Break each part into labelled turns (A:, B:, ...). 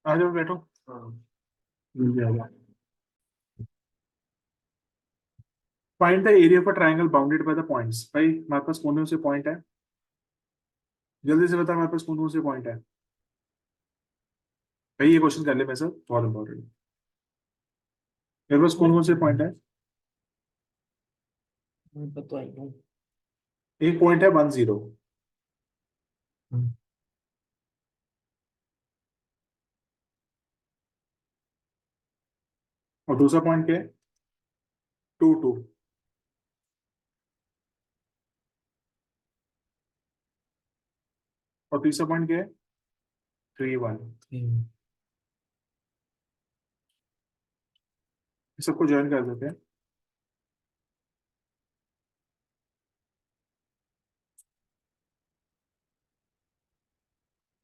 A: आ जाओ बैठो। हाँ, मिल जाएगा। Find the area of a triangle bounded by the points. भाई हमारे पास कौन से पॉइंट है? जल्दी से बता, हमारे पास कौन से पॉइंट है? भाई ये क्वेश्चन कर ले मेरे साथ, बहुत इंपॉर्टेंट। मेरे पास कौन से पॉइंट है?
B: पता ही नहीं।
A: एक पॉइंट है 10, और दूसरा पॉइंट क्या है? 2, 2, और तीसरा पॉइंट क्या है? 3, 1। सबको ज्वाइन कर देते हैं।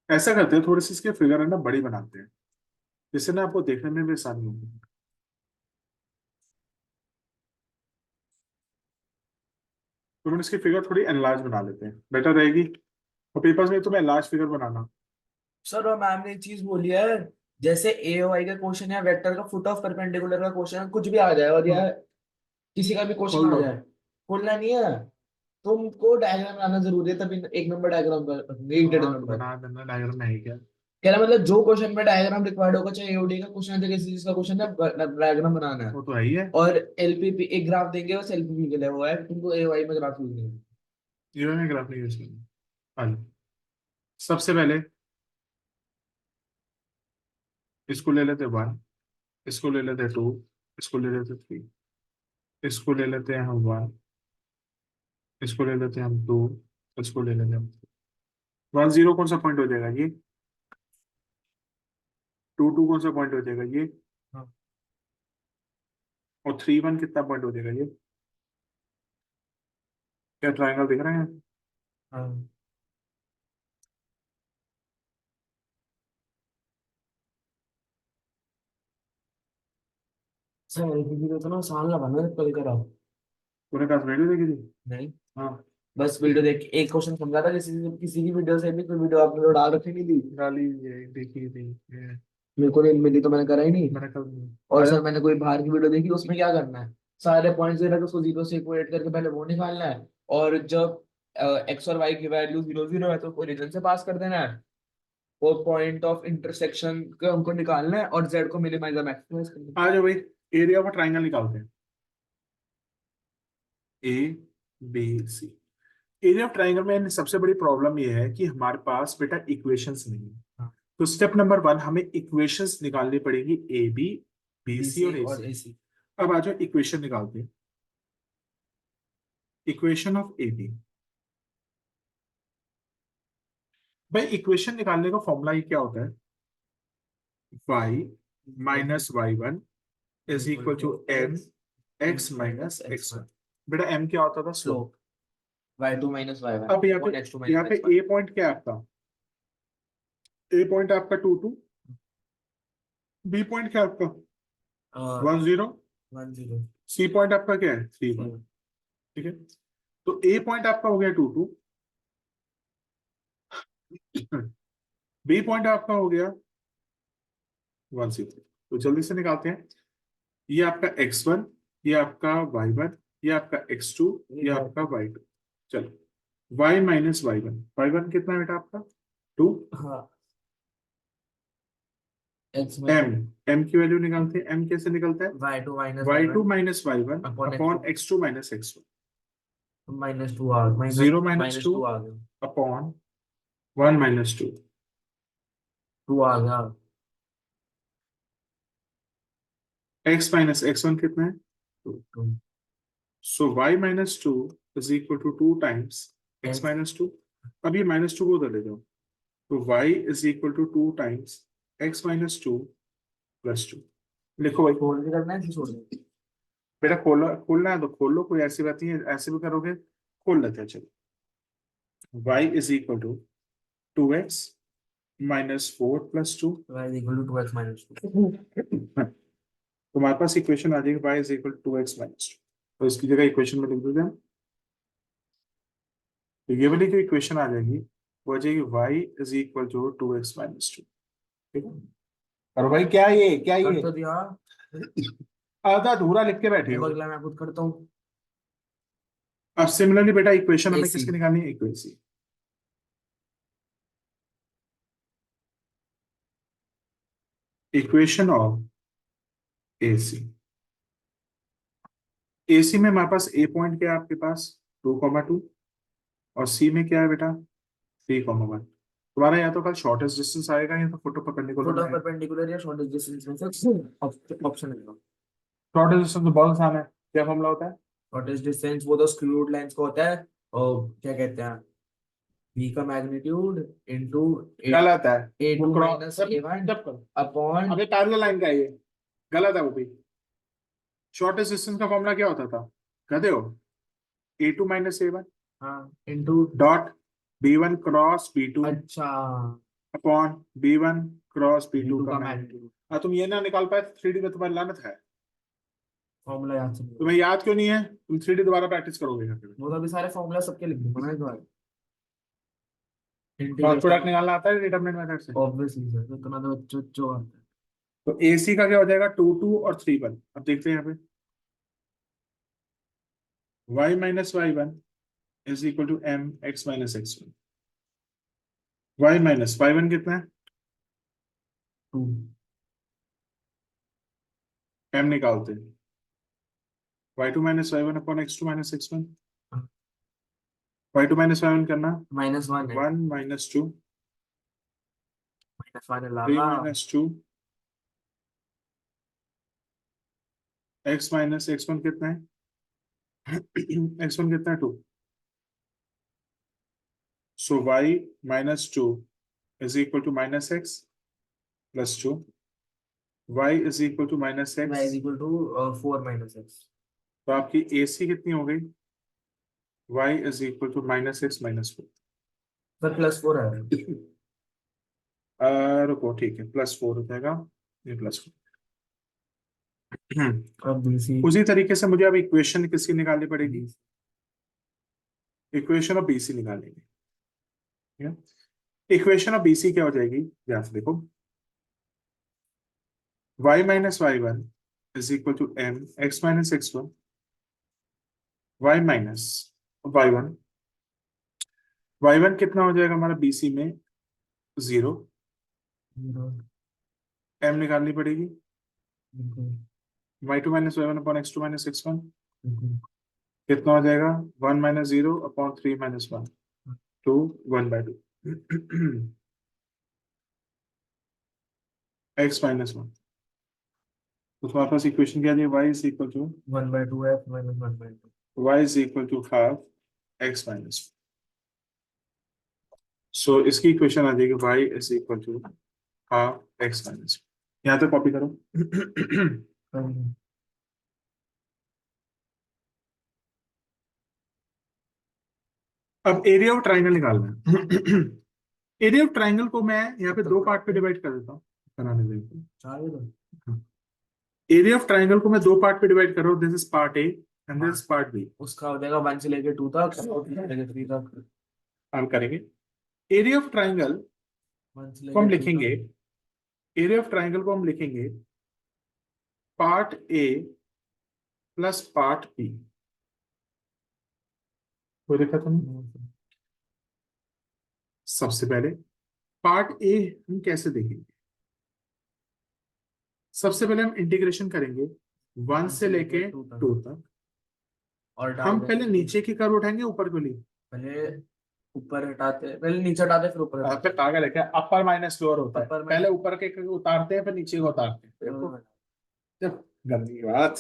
A: ऐसा करते हैं, थोड़ी सी इसके फिगर है ना बड़ी बनाते हैं, जिससे ना आपको देखने में भी आसानी होगी। तो हम इसकी फिगर थोड़ी एनलार्ज बना लेते हैं, बेटर रहेगी। और पेपर्स में तुम्हें एनलार्ज फिगर बनाना।
B: सर और मैम ने एक चीज बोली है, जैसे ए वाई का क्वेश्चन है, वेक्टर का फुट ऑफ परपेंडिकुलर का क्वेश्चन है, कुछ भी आ जाए और
A: हाँ,
B: यह किसी का भी क्वेश्चन
A: खोल
B: आ
A: दो।
B: जाए, खोलना नहीं है। तुमको डायग्राम बनाना जरूरी है, तभी एक नंबर डायग्राम पर, एक डेढ़
A: हाँ तो
B: नंबर।
A: बना देना, डायग्राम है ही क्या।
B: कह रहा मतलब जो क्वेश्चन में डायग्राम रिक्वायर्ड होगा, चाहे एओडी का क्वेश्चन है चाहे किसी चीज का क्वेश्चन है, डायग्राम बनाना है।
A: वो तो है ही है।
B: और एलपीपी एक ग्राफ देंगे, बस एलपीपी के लिए वो है, तुमको एवाई में ग्राफ यूज नहीं है।
A: जीरो में ग्राफ नहीं यूज करना। हाँ, सबसे पहले इसको ले लेते 1, इसको ले लेते 2, इसको ले लेते 3, इसको ले लेते हैं हम 1, इसको ले लेते हैं हम 2, इसको ले लेते हैं हम 10। कौन सा पॉइंट हो जाएगा ये? 2, 2 कौन सा पॉइंट हो जाएगा ये?
B: हाँ।
A: और 3, 1 कितना पॉइंट हो जाएगा ये? क्या ट्रायंगल दिख रहे हैं?
B: हाँ। सर एलपीपी तो इतना आसान लगा ना कल करा।
A: तूने कहा वीडियो देखी थी?
B: नहीं,
A: हाँ,
B: बस वीडियो देख के एक क्वेश्चन समझा था, किसी किसी की वीडियो से भी, कोई वीडियो आपने तो डाल रखी नहीं थी।
A: डाली ये देखी थी ये।
B: मेरे को नहीं मिली तो मैंने करा ही नहीं।
A: मैंने कल
B: और
A: आया।
B: सर मैंने कोई बाहर की वीडियो देखी, उसमें क्या करना है, सारे पॉइंट्स दे रखे उसको जीरो से इक्वेट करके पहले वो निकालना है, और जब एक्स और वाई की वैल्यू जीरो जीरो है तो ओरिजिन से पास कर देना है, वो पॉइंट ऑफ इंटरसेक्शन का हमको निकालना है, और जेड को मिनिमाइज और मैक्सिमाइज करना है।
A: आ जाओ भाई, एरिया ऑफ ट्राइंगल निकालते हैं। A, B, C. Area of triangle में सबसे बड़ी प्रॉब्लम यह है कि हमारे पास बेटा इक्वेशंस नहीं है।
B: हाँ।
A: तो स्टेप नंबर 1, हमें इक्वेशंस निकालनी पड़ेगी, A B, B
B: B
A: C
B: C
A: और ए
B: और
A: सी।
B: ए सी।
A: अब आ जाओ इक्वेशन निकालते हैं। Equation of A B. भाई इक्वेशन निकालने का फॉर्मूला ये क्या होता है? y minus y1 is equal to m x minus x1। बेटा m क्या होता था? Slope.
B: Slope. Y two minus y one
A: अब यहाँ पे,
B: अपॉन एक्स टू माइनस
A: यहाँ पे
B: एक्स वन।
A: a पॉइंट क्या है आपका? a पॉइंट है आपका 2, 2। b पॉइंट क्या है आपका? 10।
B: 10।
A: c पॉइंट आपका क्या है? 3, 1। ठीक है, तो a पॉइंट आपका हो गया 2, 2। b पॉइंट आपका हो गया 1, 0। तो जल्दी से निकालते हैं। ये आपका x1, ये आपका y1, ये आपका x2, ये आपका y2। चलो, y माइनस y1। y1 कितना है बेटा आपका? 2।
B: हाँ, एक्स में
A: m, m की वैल्यू निकालते हैं। m कैसे निकलता है?
B: Y two minus Y
A: y2
B: one
A: minus y1
B: upon X
A: upon
B: two
A: x2 minus x1।
B: Minus two आ माइनस
A: 0 -
B: माइनस
A: 2
B: टू आ गया।
A: अपॉन 1 - 2।
B: टू आ गया।
A: x माइनस x1 कितना है? 2।
B: Two
A: so y minus 2 is equal to 2 times x
B: x.
A: Minus 2। अब ये -2 को उधर ले जाओ, तो y is equal to 2 times x minus 2 plus 2। लिखो भाई।
B: फोल्ड भी करना है कि छोड़ दें?
A: बेटा खोलना खोलना है तो खोल लो, कोई ऐसी बात नहीं है, ऐसे भी करोगे। खोल लेते हैं चलो। y is equal to 2x minus 4 plus 2।
B: Y is equal to two x minus two.
A: तुम्हारे पास इक्वेशन आ जाएगी y is equal to 2x minus 2। तो इसकी जगह इक्वेशन में लिख देते हैं। तो ये वाली जो इक्वेशन आ जाएगी वो आ जाएगी y is equal to 2x minus 2। ठीक है। और भाई क्या ये, क्या
B: कर
A: ये
B: तो दिया।
A: आधा अधूरा लिख के बैठे
B: देखो
A: हो।
B: अगला मैं खुद करता हूँ।
A: अब सिमिलरली बेटा इक्वेशन हमें
B: AC।
A: किसकी निकालनी है, equation, equation of AC. AC में हमारे पास ए पॉइंट क्या है आपके पास, 2,2, और सी में क्या है बेटा 3,1। तुम्हारा या तो कल शॉर्टेस्ट डिस्टेंस आएगा या तो फोटो परपेंडिकुलर
B: फोटो
A: में आएगा।
B: परपेंडिकुलर या शॉर्टेस्ट डिस्टेंस में से ऑप्शन है।
A: शॉर्टेस्ट डिस्टेंस तो बहुत आसान है, क्या फॉर्मूला होता है।
B: शॉर्टेस्ट डिस्टेंस वो तो स्क्रूड लाइंस का होता है, और क्या कहते हैं, v का मैग्नीट्यूड इनटू
A: गलत है, वो
B: a2
A: क्रॉस
B: माइनस
A: जब
B: a1
A: जब करो,
B: अपॉन।
A: अबे पैरेलल लाइन का है ये, गलत है वो भी। शॉर्टेस्ट डिस्टेंस का फॉर्मूला क्या होता था, कहते हो A2 - A1
B: हाँ into.
A: Dot B1 cross B2
B: अच्छा,
A: upon B1 cross B2
B: v2
A: का
B: का
A: मैग्नीट्यूड।
B: मैग्नीट्यूड।
A: हाँ तुम ये ना निकाल पाए, 3D में तुम्हारी लानत है।
B: फॉर्मूला याद से नहीं
A: तुम्हें याद क्यों नहीं है, तुम 3D दोबारा प्रैक्टिस करोगे यहाँ पे।
B: वो तो अभी सारे फॉर्मूला सबके लिख दूंगा ना एक बार।
A: Cross product
B: integration.
A: निकालना आता है डिटरमिनेंट मेथड से।
B: ऑब्वियसली सर, तो इतना तो जो जो आता है।
A: तो AC का क्या हो जाएगा 2 2 और 3 1। अब देखते हैं यहाँ पे y - y1 is equal to mx - x1। y - y1 कितना है,
B: 2।
A: m निकालते हैं, y2 - y1 upon x2 - x1। y2 - y1 करना,
B: -1 है।
A: 1 - 2,
B: -1
A: 3
B: अलावा।
A: - 2, x - x1 कितना है x1 कितना है 2। So y - 2 is equal to -x + 2, y is equal to
B: y
A: -x।
B: Is equal to 4 - x।
A: तो आपकी AC कितनी हो गई, y is equal to -x - 4।
B: Sir +4 है।
A: रुको ठीक है, +4 हो जाएगा, ये +4।
B: अब BC।
A: उसी तरीके से मुझे अब इक्वेशन किसकी निकालनी पड़ेगी, इक्वेशन ऑफ BC निकालेंगे, ठीक है। इक्वेशन ऑफ BC क्या हो जाएगी, ध्यान से देखो, y - y1 is equal to mx - x1, y - y1, y1 कितना हो जाएगा हमारा BC में 0, m निकालनी पड़ेगी, y2 - y1 upon x2 - x1 कितना हो जाएगा 1 - 0 अपॉन 3 - 1, 2 1/2 x - 1। तो तुम्हारे पास इक्वेशन क्या दी, y is equal to
B: 1/2 f minus 1/2।
A: y is equal to half x - 1। So इसकी इक्वेशन आ जाएगी y is equal to half x - 1। यहाँ तक कॉपी करो अब एरिया ऑफ ट्राइंगल निकालना है एरिया ऑफ ट्राइंगल को मैं यहाँ पे दो पार्ट पे डिवाइड कर देता हूँ, बनाने देता। एरिया ऑफ ट्राइंगल को मैं दो पार्ट पे डिवाइड कर रहा हूँ, this is part A and this is part B.
B: उसका हो जाएगा 1 से लेके 2 तक और 2 से लेके 3 तक।
A: हम करेंगे एरिया ऑफ ट्राइंगल
B: 1 से
A: को हम
B: लेके 2
A: लिखेंगे,
B: तक।
A: एरिया ऑफ ट्राइंगल को हम लिखेंगे part A plus part B. कोई दिक्कत नहीं। सबसे पहले पार्ट ए हम कैसे देखेंगे, सबसे पहले हम इंटीग्रेशन करेंगे 1 से लेके 2 तक।
B: और डाल
A: हम पहले
B: देंगे।
A: नीचे की कर्व उठाएंगे ऊपर को लिए,
B: पहले ऊपर हटाते, पहले नीचे हटाते फिर ऊपर हटाते।
A: फिर पागल है क्या, अपर माइनस लोअर होता है,
B: अपर में
A: पहले ऊपर के उतारते हैं फिर नीचे को उतारते हैं, देखो जब गंदी बात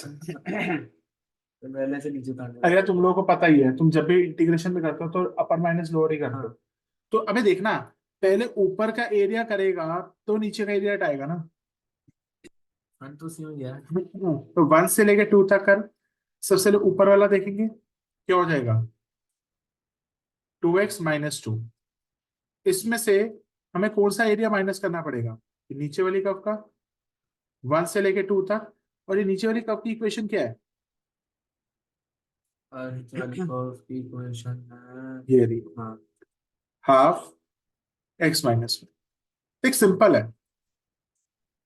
B: तो पहले से नीचे उतारने
A: अरे
B: लगते
A: तुम लोगों को पता ही है, तुम जब भी इंटीग्रेशन में करते हो तो अपर माइनस लोअर ही
B: हैं।
A: करते हो।
B: हाँ।
A: तो अबे देखना, पहले ऊपर का एरिया करेगा तो नीचे का एरिया हटाएगा ना
B: वन तो सी में गया।
A: तो 1 से लेके 2 तक कर, सबसे पहले ऊपर वाला देखेंगे क्या हो जाएगा 2x - 2। इसमें से हमें कौन सा एरिया माइनस करना पड़ेगा, ये नीचे वाली कर्व का 1 से लेके 2 तक। और ये नीचे वाली कर्व की इक्वेशन क्या है,
B: और नीचे वाली कर्व की इक्वेशन है।
A: ये रही
B: हाँ।
A: Half x - 1। एक सिंपल है,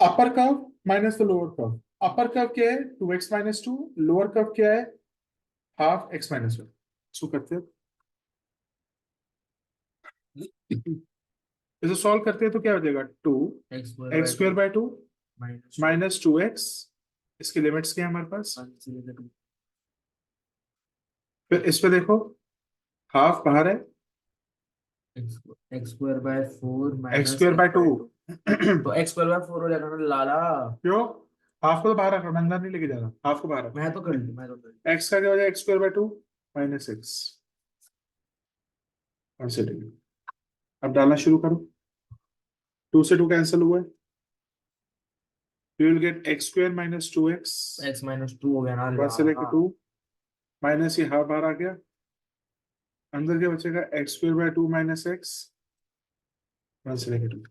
A: upper curve minus the lower curve. Upper curve क्या है 2x-2, लोअर कर्व क्या है हाफ x-1। इसको करते हैं, इसे सॉल्व करते हैं तो क्या हो जाएगा 2
B: x square
A: x
B: by
A: square
B: two
A: by 2
B: minus
A: minus 2x। इसकी लिमिट्स क्या है हमारे पास।
B: टू
A: फिर इस पे देखो हाफ बाहर है,
B: x square by 4
A: x
B: minus
A: square by
B: x
A: two.
B: By 2। तो एक्स स्क्वायर बाय 4 हो जाएगा ना लाला।
A: क्यों, हाफ को तो बाहर रखो, मैं अंदर नहीं लेके जा रहा, हाफ को बाहर रखो।
B: मैं तो कर लूँ, मैं तो कर लूँ।
A: एक्स का क्या हो जाएगा x square by 2 minus x. अब डालना शुरू करो, 2 से 2 कैंसिल हुआ है, you will get x square minus 2x।
B: x-2 हो गया ना
A: 1 से लेके
B: लाला।
A: 2 माइनस ये हाफ बाहर आ गया, अंदर क्या बचेगा x square by 2 minus x. 1 से लेके 2,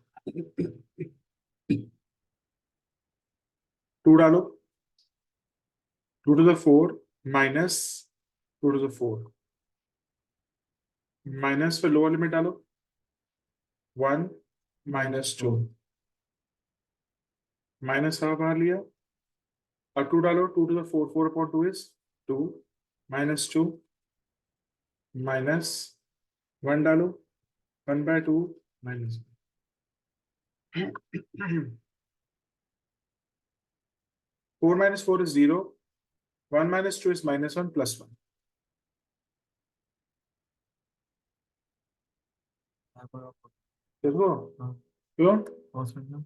A: 2 डालो, 2 to the 4 minus 2 to the 4 minus, फिर लोअर लिमिट डालो 1 माइनस 2 माइनस हाफ बाहर लिया, और 2 डालो, 2 टू द 4, 4/2 इज 2 माइनस 2 माइनस 1 डालो 1/2 minus 4 minus 4 is 0, 1 minus 2 is -1 plus 1। देखो
B: हाँ,
A: क्यों,
B: पॉज करना।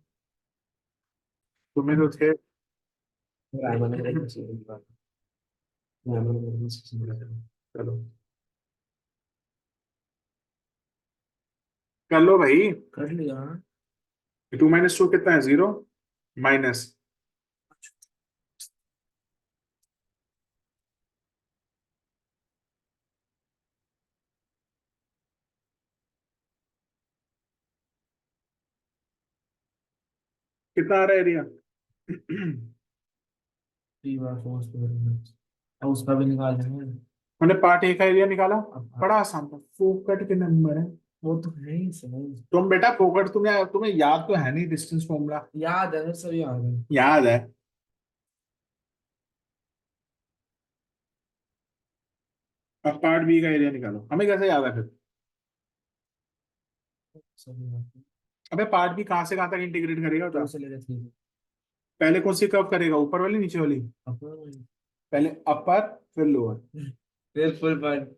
A: तुम्हें तो थे।
B: रायमन ने एक चीज निकाला। रायमन ने एक चीज निकाला।
A: चलो कर लो भाई।
B: कर लिया।
A: 2 minus 2 कितना है 0 माइनस, कितना आ रहा है एरिया।
B: 3/4 स्क्वायर। अब उसका भी निकाल लेंगे।
A: मैंने पार्ट ए का एरिया निकाला,
B: अब
A: बड़ा आसान था, फोकट के नंबर है।
B: वो तो है ही सही।
A: तुम बेटा फोकट, तुम्हें तुम्हें याद तो है नहीं डिस्टेंस फॉर्मूला।
B: याद है, सब याद है।
A: याद है, अब पार्ट बी का एरिया निकालो, हमें कैसे याद है फिर।
B: सब याद है।
A: अबे पार्ट बी कहाँ से कहाँ तक इंटीग्रेट करेगा
B: टू
A: बता।
B: से लेकर 3।
A: पहले कौन सी कर्व करेगा, ऊपर वाली नीचे वाली।
B: अपन
A: पहले अपर फिर लोअर,
B: फिर full point.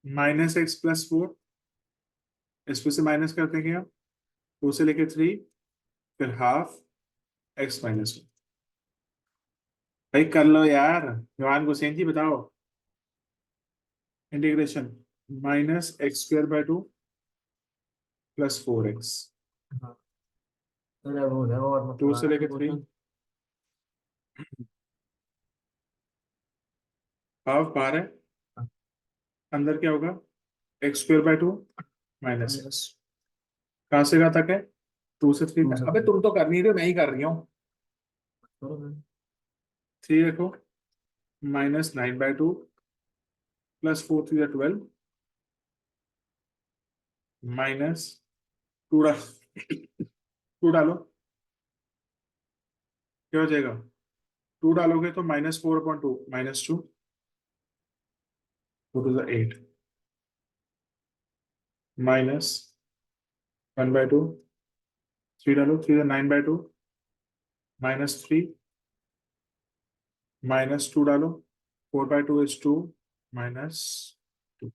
A: Minus x plus 4, इसमें से माइनस करते हैं क्या 2 से लेके 3, फिर हाफ एक्स माइनस 1। भाई कर लो यार, जवान हुसैन जी बताओ। Integration minus x square by 2 plus 4x,
B: हाँ, अरे वो है और मत
A: 2 से
B: लगाना
A: लेके
B: तो
A: 3,
B: क्वेश्चन।
A: हाफ बाहर है, अंदर क्या होगा x square by 2 minus x. कहाँ से कहाँ तक है 2 से 3
B: टू
A: तक।
B: से
A: अबे तुम तो कर नहीं रहे हो, मैं ही कर रही हूँ।
B: करो फिर।
A: 3 देखो -9/2 प्लस 4 3 12 माइनस 2 2 डालो, क्या हो जाएगा 2 डालोगे तो -4/2 -2 2 टू द 8 माइनस 1/2, 3 डालो 3 9/2 -3 -2 डालो 4/2 इज 2 माइनस 2।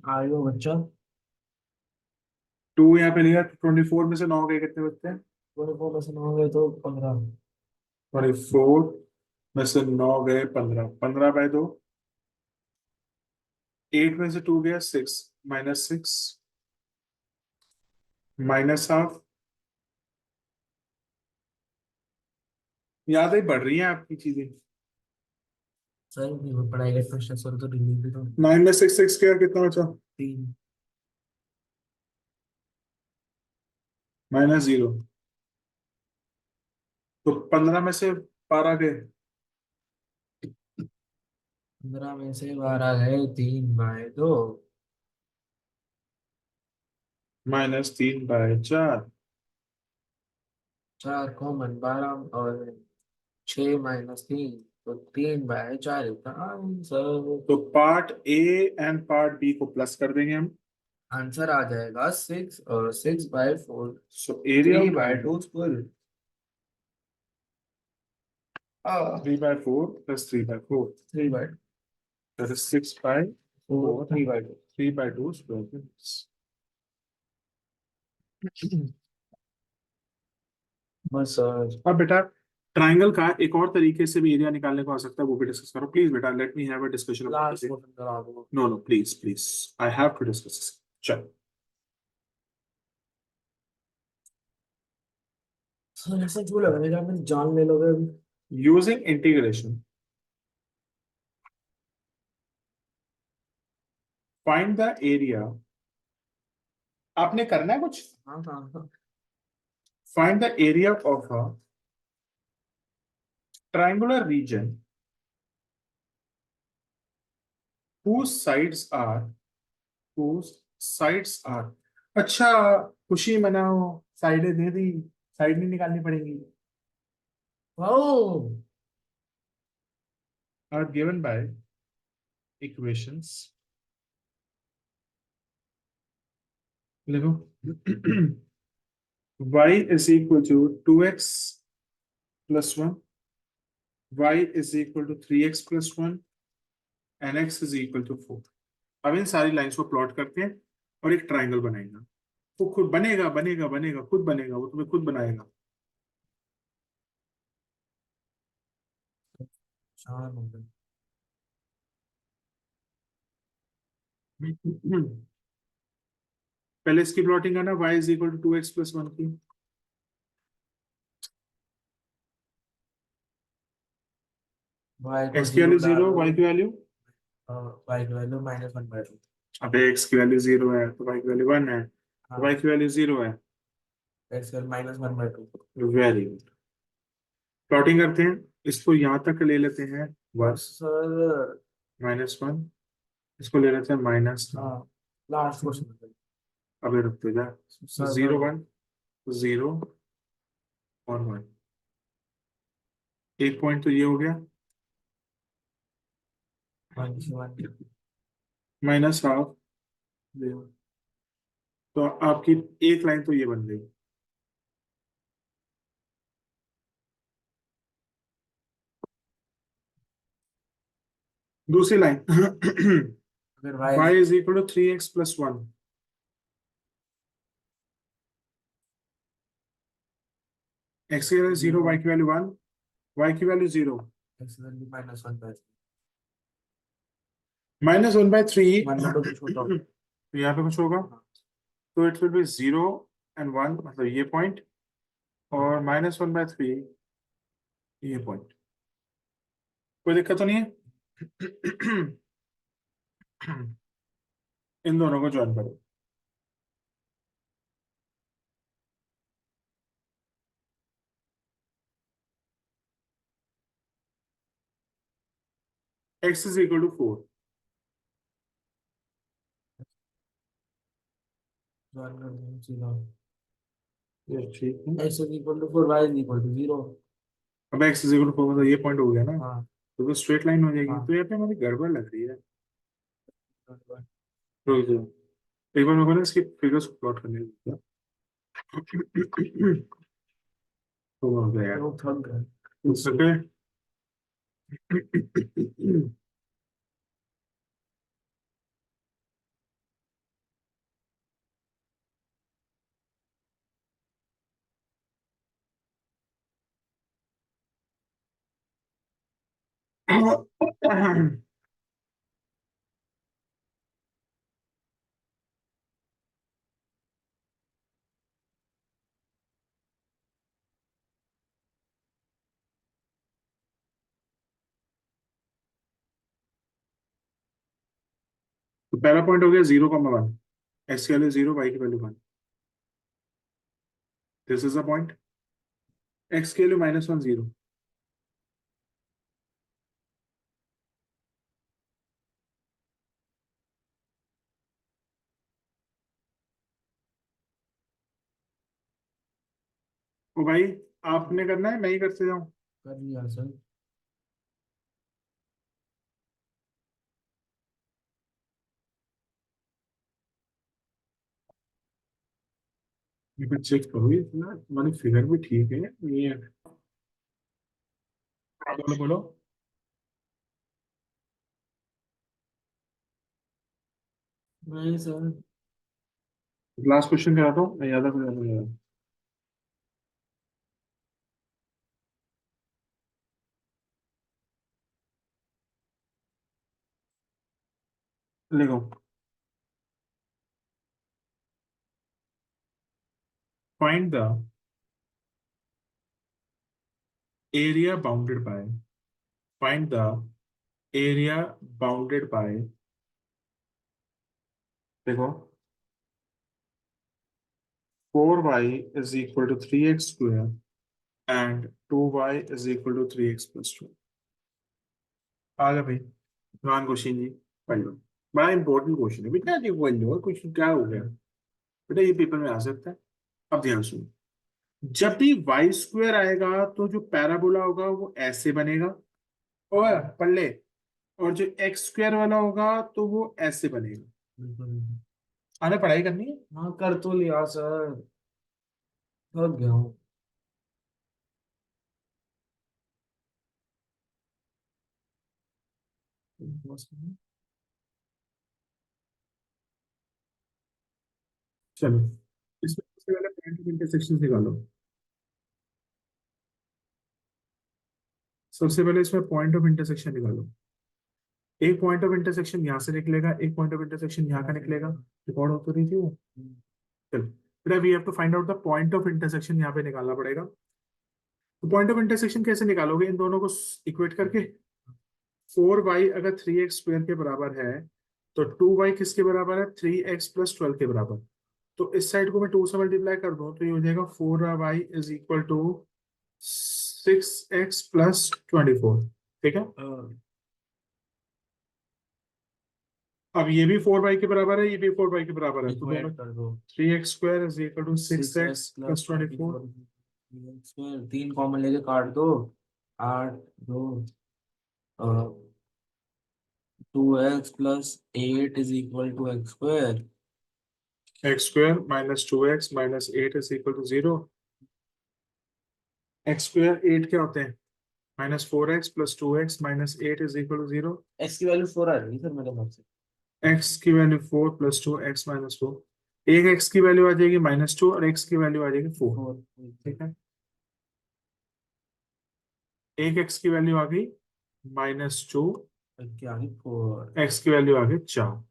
B: आयो बच्चा।
A: 2 यहाँ पे लिया, 24 में से 9 गए कितने बचते हैं।
B: 24 में से 9 गए तो 15।
A: 24 में से 9 गए 15, 15/2, 8 में से 2 गया 6 -6 माइनस हाफ। याद ही बढ़ रही है आपकी चीजें।
B: सही नहीं हो पढ़ाई का क्वेश्चन सॉल्व तो डिलीट भी तो
A: 9 में 6 6 किया कितना बचा
B: 3।
A: -0, तो 15 में से 12 गए।
B: 15 में से 12 गए 3/2।
A: -3/4।
B: 4 कॉमन 12 और 6 - 3 तो 3/4 इसका आंसर।
A: तो part A and part B को प्लस कर देंगे हम।
B: आंसर आ जाएगा 6 और 6/4।
A: So area
B: three
A: of
B: by
A: triangle
B: two square.
A: 3/4 + 3/4,
B: 3/4।
A: that is 6/4,
B: 3/2।
A: 3/2 square units।
B: बस सर।
A: अब बेटा ट्राइंगल का एक और तरीके से भी एरिया निकालने को आ सकता है, वो भी डिस्कस करो प्लीज बेटा। Let me have a discussion about
B: last
A: this.
B: Question करा दो।
A: No no please please, I have to discuss. चलो।
B: सर ऐसा क्यों लग रहा है कि आप जान ले लोगे अभी।
A: Using integration find the area. आपने करना है कुछ।
B: हाँ हाँ हाँ।
A: Find the area of a triangular region whose sides are whose sides are। अच्छा, खुशी मनाओ, साइडें दे दी, साइड नहीं निकालनी पड़ेगी।
B: Wow.
A: are given by equations। देखो y is equal to 2x plus 1, y is equal to 3x plus 1 and x is equal to 4। अब इन सारी लाइंस को प्लॉट करते हैं और एक ट्राइंगल बनाएगा। वो खुद बनेगा बनेगा बनेगा, खुद बनेगा, वो तुम्हें खुद बनाएगा।
B: शान हो गई।
A: पहले इसकी प्लॉटिंग करना, y is equal to 2x plus 1 की।
B: y को
A: x की
B: 0
A: वैल्यू
B: डाल
A: 0,
B: दो।
A: y की वैल्यू।
B: y की वैल्यू -1/2।
A: अबे x की वैल्यू 0 है तो y की वैल्यू 1 है, तो y
B: हाँ।
A: की वैल्यू 0 है।
B: x की -1/2।
A: Very good. प्लॉटिंग करते हैं, इसको यहां तक ले लेते हैं 1
B: बस सर।
A: -1, इसको ले लेते हैं -।
B: हाँ। Last question.
A: अबे रुक तो जा।
B: Sir
A: 0
B: sir.
A: 1 0 और 1। एक पॉइंट तो ये हो गया।
B: 1
A: -½ तो आपकी एक लाइन तो ये बन गई। दूसरी लाइन
B: अगर
A: y
B: y
A: is equal to 3x plus 1। x की वैल्यू 0,
B: 0
A: y की वैल्यू 1, y की वैल्यू 0।
B: x की वैल्यू -1/3।
A: -1/3
B: 1/2 तो छोटा हो।
A: तो यहाँ पे कुछ होगा, तो इट विल बी 0 and 1, मतलब ये पॉइंट, और -1/3 ये पॉइंट। कोई दिक्कत तो नहीं है। इन दोनों को ज्वाइन करो। x is equal to 4।
B: Join कर दूं सीधा।
A: ये ठीक है।
B: x is equal to 4 y is equal to 0।
A: अब x is equal to 4 मतलब ये पॉइंट हो गया ना,
B: हाँ
A: तो स्ट्रेट लाइन हो जाएगी।
B: हाँ।
A: तो यहाँ पे हमारी गड़बड़ लग रही है। रुक जाओ, एक बार मेरे को ना इसकी फिगर्स को प्लॉट करने दो। तो हो गया यार।
B: लोग थक गए।
A: ओके। तो पहला पॉइंट हो गया 0,1। एक्स की वैल्यू 0, वाई की value 1। This is a point. X की वैल्यू -1 0। ओ भाई, आपने करना है मैं ही करते जाऊं?
B: कर लिया सर।
A: ये कुछ चेक करो, ये इतना तुम्हारी फिगर भी ठीक है ये। बोलो बोलो।
B: नहीं सर।
A: लास्ट क्वेश्चन कराता हूँ, मैं याद है। लिखो। Find the area bounded by, find the area bounded by, देखो, 4y is equal to 3x square and 2y is equal to 3x plus 2। आ गया भाई, नॉन क्वेश्चन जी, पढ़ लो। बड़ा इंपॉर्टेंट क्वेश्चन है बेटा, ये पढ़ लो, क्वेश्चन क्या हो गया बेटा, ये पेपर में आ सकता है। अब ध्यान सुनो, जब भी वाई स्क्वायर आएगा तो जो पैराबोला होगा वो ऐसे बनेगा, और पढ़ ले। और जो एक्स स्क्वायर वाला होगा तो वो ऐसे बनेगा।
B: बिल्कुल।
A: आने पढ़ाई करनी है।
B: हाँ कर तो लिया सर। थक गया हूँ।
A: चलो, इसमें सबसे पहले पॉइंट ऑफ इंटरसेक्शन निकालो। सबसे पहले इसमें पॉइंट ऑफ इंटरसेक्शन निकालो। एक पॉइंट ऑफ इंटरसेक्शन यहाँ से निकलेगा, एक पॉइंट ऑफ इंटरसेक्शन यहाँ का निकलेगा। रिकॉर्ड हो तो रही थी वो। चलो, फिर we have to find out the point of intersection, यहाँ पे निकालना पड़ेगा। तो पॉइंट ऑफ इंटरसेक्शन कैसे निकालोगे, इन दोनों को इक्वेट करके। 4y अगर 3x स्क्वायर के बराबर है, तो 2y किसके बराबर है, 3x प्लस 12 के बराबर। तो इस साइड को मैं 2 से मल्टीप्लाई कर दूं तो ये हो जाएगा 4y is equal to 6x plus 24। ठीक है। अब ये भी 4y के बराबर है, ये भी 4y के बराबर है, तो दोनों
B: इक्वेट कर दो।
A: 3x square is equal to 6x
B: 6x
A: plus
B: plus
A: 24।
B: 24। तीन कॉमन लेके काट दो। 8 2 2x plus 8 is equal to x square.
A: X square minus 2x minus 8 is equal to 0। X square 8 क्या होते हैं, minus 4x plus 2x minus 8 is equal to 0।
B: X की value 4 आ रही है सर मेरे पास से।
A: एक्स की वैल्यू 4 प्लस 2x माइनस 4। एक एक्स की वैल्यू आ जाएगी -2 और एक्स की वैल्यू आ जाएगी 4।
B: 4।
A: ठीक है, एक एक्स की वैल्यू आ गई -2,
B: क्या है 4।
A: एक्स की वैल्यू आ गई 4।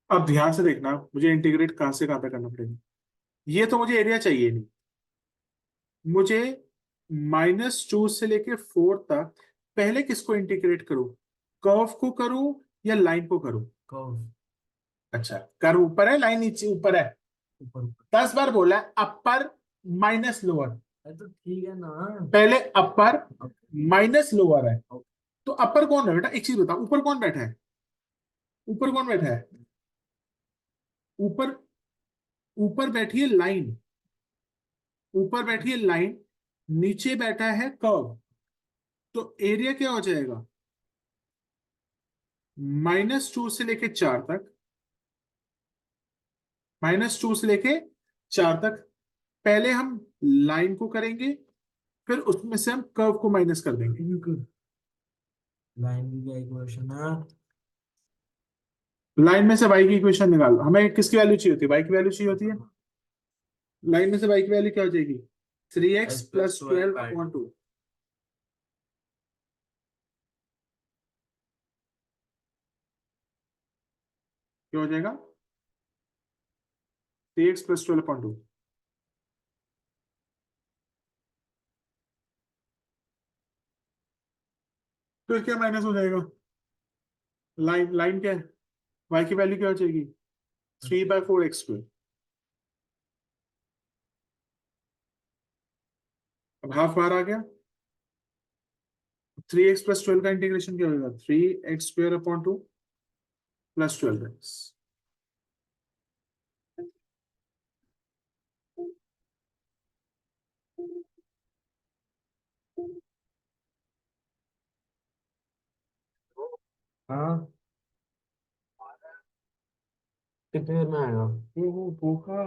A: अब ध्यान से देखना, मुझे इंटीग्रेट कहां से कहां तक करना पड़ेगा। ये तो मुझे एरिया चाहिए नहीं, मुझे -2 से लेके 4 तक पहले किसको इंटीग्रेट करूं, कर्व को करूं या लाइन को करूं।
B: कर्व।
A: अच्छा, कर्व ऊपर है, लाइन नीचे ऊपर है।
B: ऊपर ऊपर।
A: 10 बार बोला अपर माइनस लोअर।
B: अरे तो ठीक है ना।
A: पहले अपर
B: ओके।
A: माइनस लोअर है।
B: ओके।
A: तो अपर कौन है बेटा, एक चीज बता, ऊपर कौन बैठा है, ऊपर कौन बैठा है, ऊपर, ऊपर बैठी है लाइन, ऊपर बैठी है लाइन, नीचे बैठा है कर्व। तो एरिया क्या हो जाएगा, -2 से लेके 4 तक, -2 से लेके 4 तक। पहले हम लाइन को करेंगे, फिर उसमें से हम कर्व को माइनस कर देंगे।
B: लाइन की क्या इक्वेशन है।
A: लाइन में से y की इक्वेशन निकालो, हमें किसकी वैल्यू चाहिए होती है, y की वैल्यू चाहिए होती है। लाइन में से y की वैल्यू क्या हो जाएगी, 3x
B: x plus
A: plus
B: 12
A: 12 upon 2। क्या हो जाएगा, 3x प्लस 12 अपॉन 2। फिर क्या माइनस हो जाएगा, लाइन, लाइन क्या है, y की वैल्यू क्या हो जाएगी, 3/4x²। अब हाफ बार आ गया, 3x प्लस 12 का इंटीग्रेशन क्या होगा? 3x square upon 2 plus 12x।
B: हाँ, कितनी देर में आएगा?
A: वो भूखा